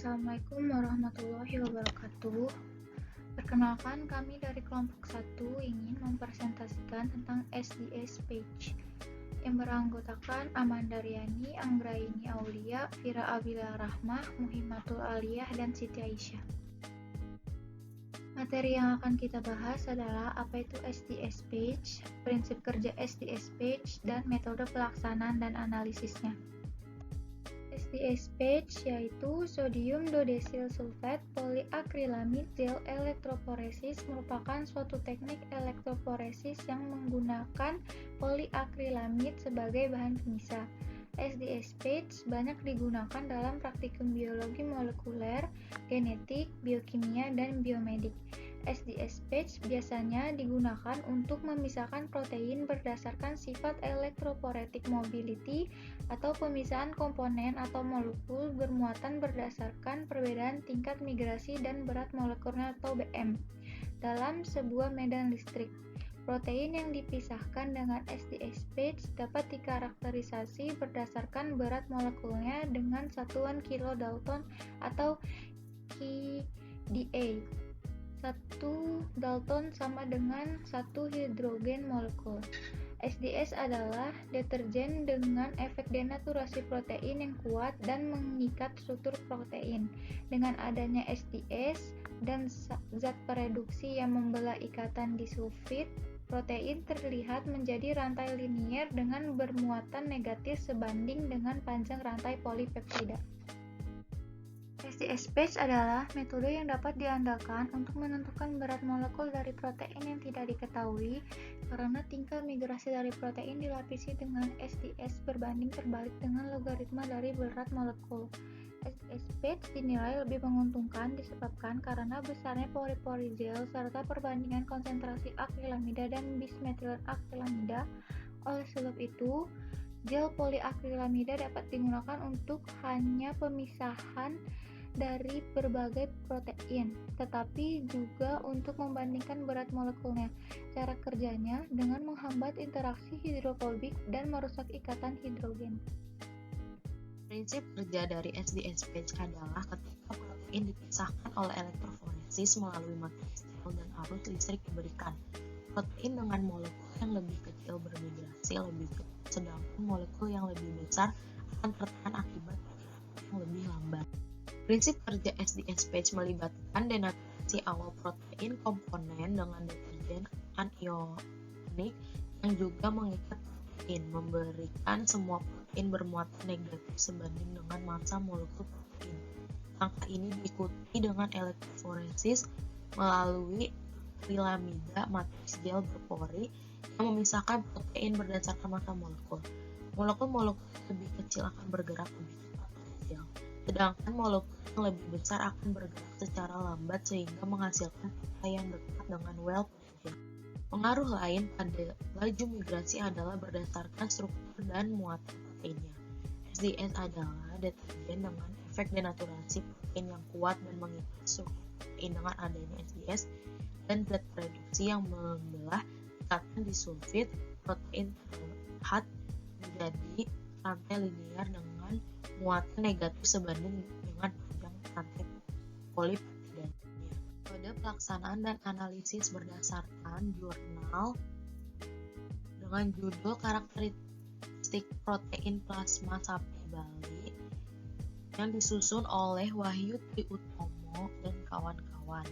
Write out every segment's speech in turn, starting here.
Assalamualaikum warahmatullahi wabarakatuh. Perkenalkan, kami dari kelompok 1 ingin mempresentasikan tentang SDS Page yang beranggotakan Amanda Riani, Anggraini Aulia, Fira Abila Rahmah, Muhimmatul Aliyah, dan Siti Aisyah. Materi yang akan kita bahas adalah apa itu SDS Page, prinsip kerja SDS Page, dan metode pelaksanaan dan analisisnya. SDS Page yaitu sodium dodesil sulfat poliakrilamid gel elektroforesis merupakan suatu teknik elektroforesis yang menggunakan poliakrilamid sebagai bahan pemisah. SDS Page banyak digunakan dalam praktikum biologi molekuler, genetik, biokimia, dan biomedik. SDS Page biasanya digunakan untuk memisahkan protein berdasarkan sifat elektroforetik mobility atau pemisahan komponen atau molekul bermuatan berdasarkan perbedaan tingkat migrasi dan berat molekulnya atau BM dalam sebuah medan listrik. Protein yang dipisahkan dengan SDS Page dapat dikarakterisasi berdasarkan berat molekulnya dengan satuan kilodalton atau kDa. 1 dalton sama dengan 1 hidrogen molekul. SDS adalah deterjen dengan efek denaturasi protein yang kuat dan mengikat struktur protein. Dengan adanya SDS dan zat pereduksi yang membelah ikatan disulfid, protein terlihat menjadi rantai linier dengan bermuatan negatif sebanding dengan panjang rantai polipeptida. SDS Page adalah metode yang dapat diandalkan untuk menentukan berat molekul dari protein yang tidak diketahui karena tingkat migrasi dari protein dilapisi dengan SDS berbanding terbalik dengan logaritma dari berat molekul. SDS Page dinilai lebih menguntungkan disebabkan karena besarnya pori-pori gel serta perbandingan konsentrasi akrilamida dan bismetilen-akrilamida. Oleh sebab itu, gel poliakrilamida dapat digunakan untuk hanya pemisahan dari berbagai protein, tetapi juga untuk membandingkan berat molekulnya. Cara kerjanya dengan menghambat interaksi hidrofobik dan merusak ikatan hidrogen. Prinsip kerja dari SDS Page adalah ketika protein dipisahkan oleh elektroforesis melalui materi steril dan arus listrik diberikan. Protein dengan molekul yang lebih kecil bermigrasi lebih cepat, sedangkan molekul yang lebih besar akan tertahan akibat yang lebih lambat. Prinsip kerja SDS Page melibatkan denaturasi awal protein komponen dengan deterjen anionic yang juga mengikat protein, memberikan semua protein bermuatan negatif sebanding dengan massa molekul protein. Langkah ini diikuti dengan elektroforesis melalui akrilamida matris gel berpori yang memisahkan protein berdasarkan massa molekul. Molekul-molekul lebih kecil akan bergerak lebih cepat pada gel, sedangkan molekul yang lebih besar akan bergerak secara lambat sehingga menghasilkan pita yang dekat dengan well pada gel. Pengaruh lain pada laju migrasi adalah berdasarkan struktur dan muatan proteinnya. SDS adalah deterjen dengan efek denaturasi protein yang kuat dan mengikat struktur protein. Dengan adanya SDS dan zat reduksi yang membelah ikatan disulfid, protein terlihat menjadi rantai linier dengan muatan negatif sebanding dengan panjang rantai polipeptidanya. Metode pelaksanaan dan analisis berdasarkan jurnal dengan judul Karakteristik Protein Plasma Sapi Bali yang disusun oleh Wahyu Triutomo dan kawan-kawan.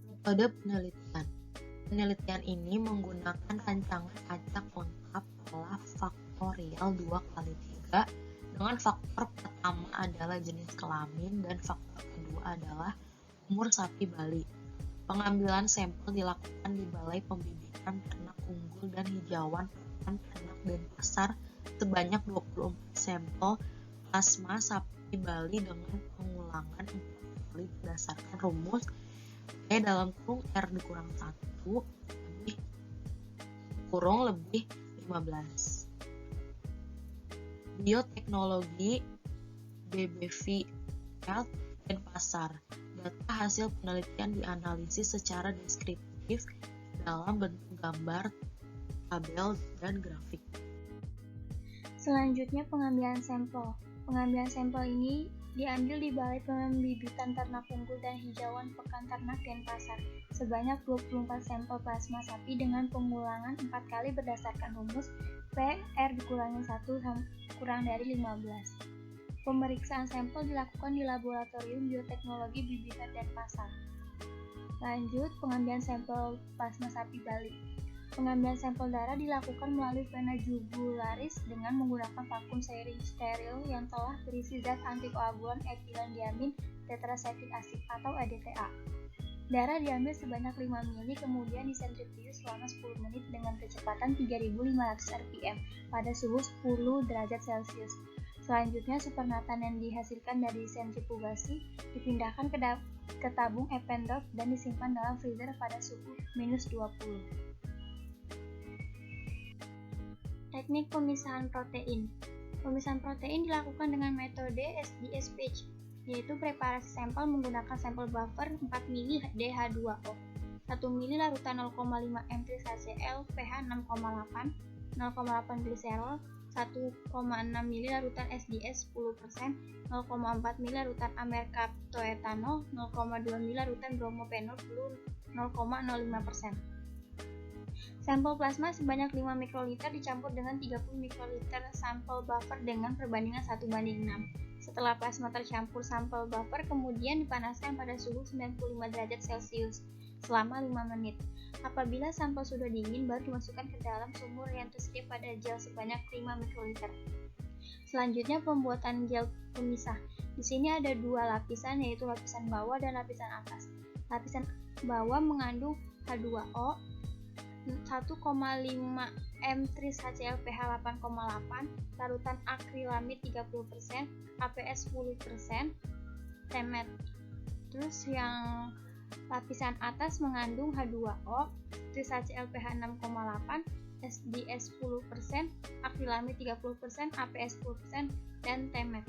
Metode penelitian. Penelitian ini menggunakan rancangan acak lengkap pola faktorial 2x3 dengan faktor pertama adalah jenis kelamin dan faktor kedua adalah umur sapi Bali. Pengambilan sampel dilakukan di Balai Pembibitan Ternak Unggul dan Hijauan Pakan Ternak Denpasar sebanyak 24 sampel plasma sapi Bali dengan pengulangan 4 kali berdasarkan rumus E(R)(R) lebih 15. Bioteknologi BBV Health Denpasar. Data hasil penelitian dianalisis secara deskriptif dalam bentuk gambar, tabel, dan grafik. Selanjutnya pengambilan sampel. Pengambilan sampel ini diambil di Balai Pembibitan Ternak Unggul dan Hijauan Pekan Ternak Denpasar sebanyak 24 sampel plasma sapi dengan pengulangan 4 kali berdasarkan rumus PR dikurangi 1 kurang dari 15. Pemeriksaan sampel dilakukan di Laboratorium Bioteknologi Bibitan Denpasar. Lanjut, pengambilan sampel plasma sapi Bali. Pengambilan sampel darah dilakukan melalui vena jugularis dengan menggunakan vakum steril yang telah berisi zat antikoagulan etilen diamin tetracyclic acid atau EDTA. Darah diambil sebanyak 5 ml kemudian disentrifuge selama 10 menit dengan kecepatan 3500 rpm pada suhu 10 derajat Celcius. Selanjutnya, supernatan yang dihasilkan dari sentrifugasi dipindahkan ke tabung Eppendorf dan disimpan dalam freezer pada suhu -20. Teknik pemisahan protein. Pemisahan protein dilakukan dengan metode SDS-PAGE, yaitu preparasi sampel menggunakan sampel buffer 4 ml DH2O, 1 ml larutan 0,5 M3HCl pH 6,8, 0,8 gliserol, 1,6 ml larutan SDS 10%, 0,4 ml larutan amercaptoetanol, 0,2 ml larutan bromopenol blue 0,05%. Sampel plasma sebanyak 5 mikroliter dicampur dengan 30 mikroliter sampel buffer dengan perbandingan 1:6. Setelah plasma tercampur sampel buffer kemudian dipanaskan pada suhu 95 derajat Celcius selama 5 menit. Apabila sampel sudah dingin, baru dimasukkan ke dalam sumur yang tersedia pada gel sebanyak 5 mikroliter. Selanjutnya, pembuatan gel pemisah. Di sini ada 2 lapisan, yaitu lapisan bawah dan lapisan atas. Lapisan bawah mengandung H2O 1,5 M3HCl pH 8,8, larutan akrilamid 30%, APS 10%, temet. Terus yang lapisan atas mengandung H2O, 3HCl pH 6,8, SDS 10%, akrilamid 30%, APS 10%, dan temet.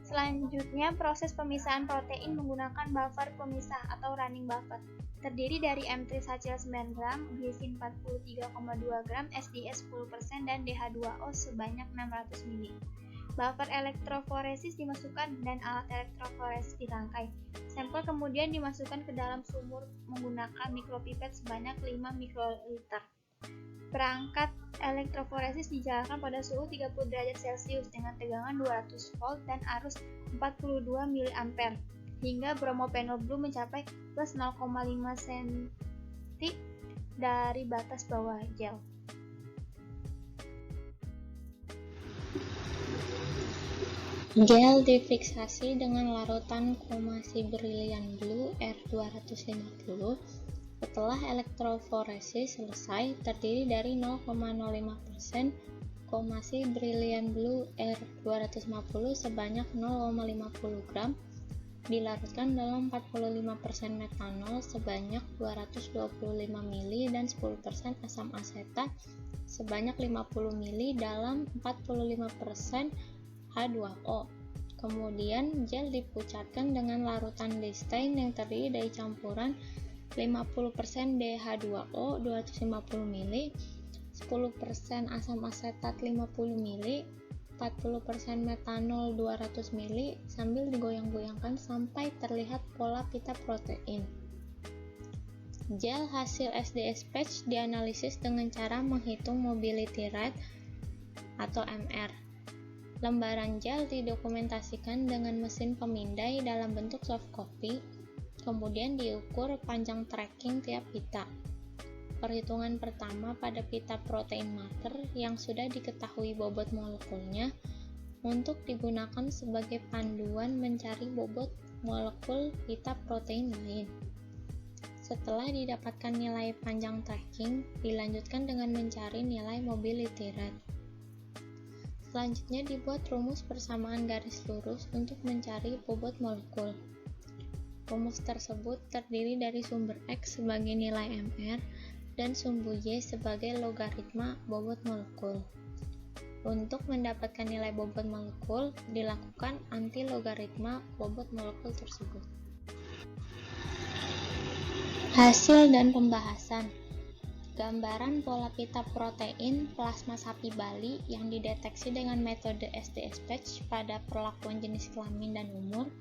Selanjutnya, proses pemisahan protein menggunakan buffer pemisah atau running buffer. Terdiri dari M3HCl 9 gram, glisin 43,2 gram, SDS 10%, dan DH2O sebanyak 600 ml. Buffer elektroforesis dimasukkan dan alat elektroforesis dirangkai. Sampel kemudian dimasukkan ke dalam sumur menggunakan mikropipet sebanyak 5 mikroliter. Perangkat elektroforesis dijalankan pada suhu 30 derajat Celcius dengan tegangan 200 volt dan arus 42 mA hingga bromopenol blue mencapai plus 0,5 cm dari batas bawah gel. Gel difiksasi dengan larutan komasi berlian blue R250 setelah elektroforesis selesai, terdiri dari 0,05% komasi brilian blue R250 sebanyak 0,50 gram dilarutkan dalam 45% metanol sebanyak 225 ml dan 10% asam asetat sebanyak 50 ml dalam 45% H2O. Kemudian gel dipucatkan dengan larutan distain yang terdiri dari campuran 50% DH2O 250 ml, 10% asam asetat 50 ml, 40% metanol 200 ml sambil digoyang-goyangkan sampai terlihat pola pita protein. Gel hasil SDS-PAGE dianalisis dengan cara menghitung mobility rate atau MR. Lembaran gel didokumentasikan dengan mesin pemindai dalam bentuk soft copy. Kemudian diukur panjang tracking tiap pita. Perhitungan pertama pada pita protein mater yang sudah diketahui bobot molekulnya untuk digunakan sebagai panduan mencari bobot molekul pita protein lain. Setelah didapatkan nilai panjang tracking, dilanjutkan dengan mencari nilai mobility rate. Selanjutnya dibuat rumus persamaan garis lurus untuk mencari bobot molekul. Rumus tersebut terdiri dari sumber X sebagai nilai MR dan sumbu Y sebagai logaritma bobot molekul. Untuk mendapatkan nilai bobot molekul, dilakukan anti-logaritma bobot molekul tersebut. Hasil dan pembahasan. Gambaran pola pita protein plasma sapi Bali yang dideteksi dengan metode SDSPatch pada perlakuan jenis kelamin dan umur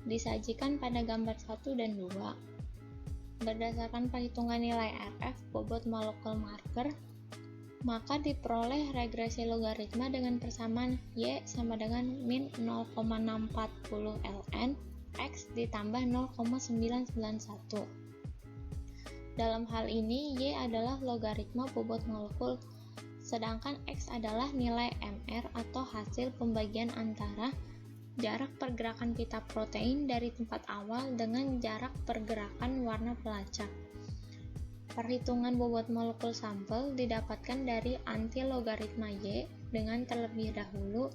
disajikan pada gambar 1 dan 2. Berdasarkan perhitungan nilai RF bobot molekul marker, maka diperoleh regresi logaritma dengan persamaan Y sama dengan min 0,640 ln X ditambah 0,991. Dalam hal ini, Y adalah logaritma bobot molekul, sedangkan X adalah nilai MR atau hasil pembagian antara jarak pergerakan pita protein dari tempat awal dengan jarak pergerakan warna pelacak. Perhitungan bobot molekul sampel didapatkan dari anti-logaritma Y dengan terlebih dahulu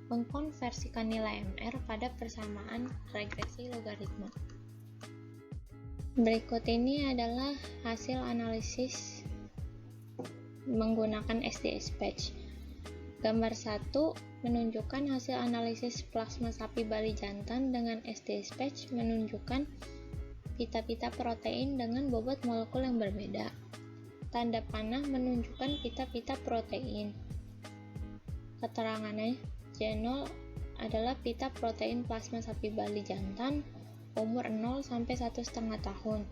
mengkonversikan nilai MR pada persamaan regresi logaritma. Berikut ini adalah hasil analisis menggunakan SDSPatch. Gambar 1 menunjukkan hasil analisis plasma sapi Bali jantan dengan SDSPatch menunjukkan pita-pita protein dengan bobot molekul yang berbeda. Tanda panah menunjukkan pita-pita protein. Keterangannya, J0 adalah pita protein plasma sapi Bali jantan umur 0 sampai 1,5 tahun.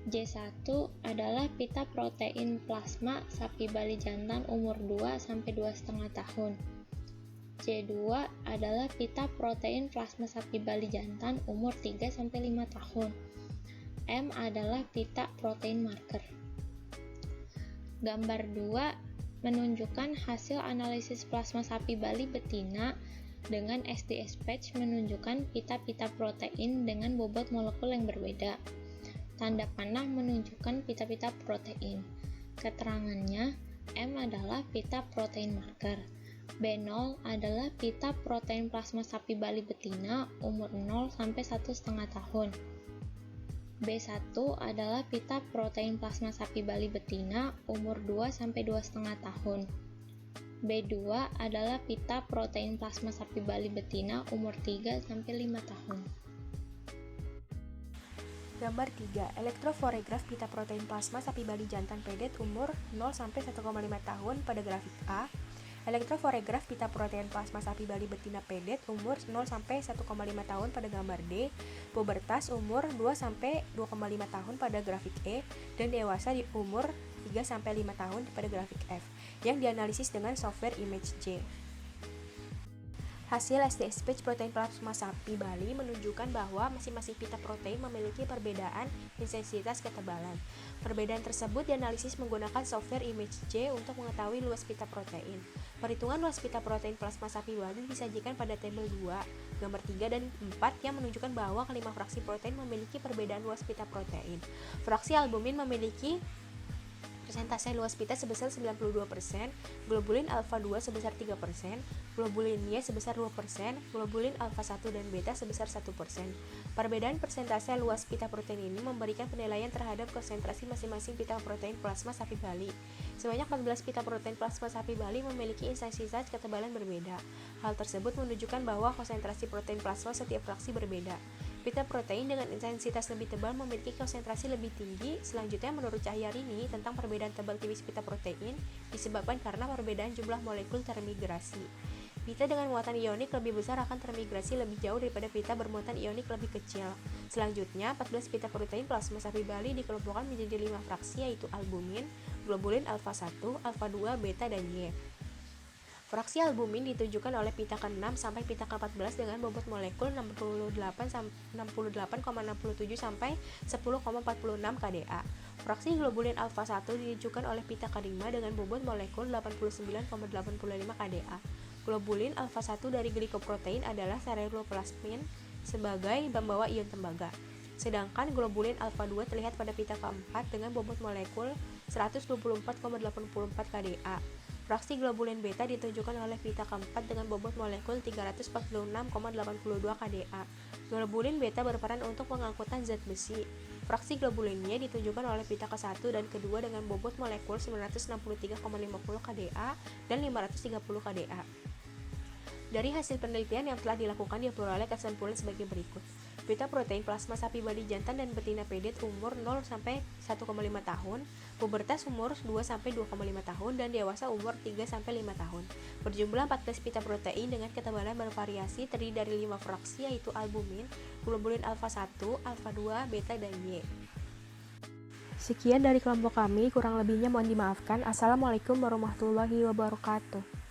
J1 adalah pita protein plasma sapi Bali jantan umur 2 sampai 2,5 tahun. J2 adalah pita protein plasma sapi Bali jantan umur 3 sampai 5 tahun. M adalah pita protein marker. Gambar 2 menunjukkan hasil analisis plasma sapi Bali betina dengan SDSPatch menunjukkan pita-pita protein dengan bobot molekul yang berbeda. Tanda panah menunjukkan pita-pita protein. Keterangannya, M adalah pita protein marker. B0 adalah pita protein plasma sapi Bali betina umur 0 sampai 1,5 tahun. B1 adalah pita protein plasma sapi Bali betina umur 2 sampai 2,5 tahun. B2 adalah pita protein plasma sapi Bali betina umur 3 sampai 5 tahun. Gambar 3. Elektroforograf pita protein plasma sapi Bali jantan pedet umur 0 sampai 1,5 tahun pada grafik A. Elektroforograf pita protein plasma sapi Bali betina pedet umur 0 sampai 1,5 tahun pada gambar D. Pubertas umur 2 sampai 2,5 tahun pada grafik E dan dewasa di umur 3 sampai 5 tahun pada grafik F yang dianalisis dengan software ImageJ. Hasil SDSPatch protein plasma sapi Bali menunjukkan bahwa masing-masing pita protein memiliki perbedaan intensitas ketebalan. Perbedaan tersebut dianalisis menggunakan software ImageJ untuk mengetahui luas pita protein. Perhitungan luas pita protein plasma sapi Bali disajikan pada tabel 2, gambar 3 dan 4 yang menunjukkan bahwa kelima fraksi protein memiliki perbedaan luas pita protein. Fraksi albumin memiliki persentase luas pita sebesar 92%, globulin alfa 2 sebesar 3%, globulin Y sebesar 2%, globulin alfa 1 dan beta sebesar 1%. Perbedaan persentase luas pita protein ini memberikan penilaian terhadap konsentrasi masing-masing pita protein plasma sapi Bali. Sebanyak 14 pita protein plasma sapi Bali memiliki intensitas ketebalan berbeda. Hal tersebut menunjukkan bahwa konsentrasi protein plasma setiap fraksi berbeda. Pita protein dengan intensitas lebih tebal memiliki konsentrasi lebih tinggi. Selanjutnya, menurut Cahyarini, tentang perbedaan tebal tipis pita protein disebabkan karena perbedaan jumlah molekul termigrasi. Pita dengan muatan ionik lebih besar akan termigrasi lebih jauh daripada pita bermuatan ionik lebih kecil. Selanjutnya, 14 pita protein plasma sapi Bali dikelompokkan menjadi 5 fraksi yaitu albumin, globulin alfa 1, alfa 2, beta, dan Y. Fraksi albumin ditunjukkan oleh pita ke-6 sampai pita ke-14 dengan bobot molekul 68,67 sampai 10,46 kDa. Fraksi globulin alfa 1 ditunjukkan oleh pita ke-5 dengan bobot molekul 89,85 kDa. Globulin alfa 1 dari glikoprotein adalah ceruloplasmin sebagai pembawa ion tembaga. Sedangkan globulin alfa 2 terlihat pada pita ke-4 dengan bobot molekul 124,84 kDa. Fraksi globulin beta ditunjukkan oleh pita ke-4 dengan bobot molekul 346,82 kDa. Globulin beta berperan untuk pengangkutan zat besi. Fraksi globulin Y ditunjukkan oleh pita ke-1 dan kedua dengan bobot molekul 963,50 kDa dan 530 kDa. Dari hasil penelitian yang telah dilakukan diperoleh kesimpulan sebagai berikut. Pita protein plasma sapi Bali jantan dan betina pedet umur 0 sampai 1,5 tahun, pubertas umur 2 sampai 2,5 tahun dan dewasa umur 3 sampai 5 tahun. Berjumlah 14 pita protein dengan ketebalan bervariasi terdiri dari 5 fraksi yaitu albumin, globulin alfa 1, alfa 2, beta dan Y. Sekian dari kelompok kami, kurang lebihnya mohon dimaafkan. Assalamualaikum warahmatullahi wabarakatuh.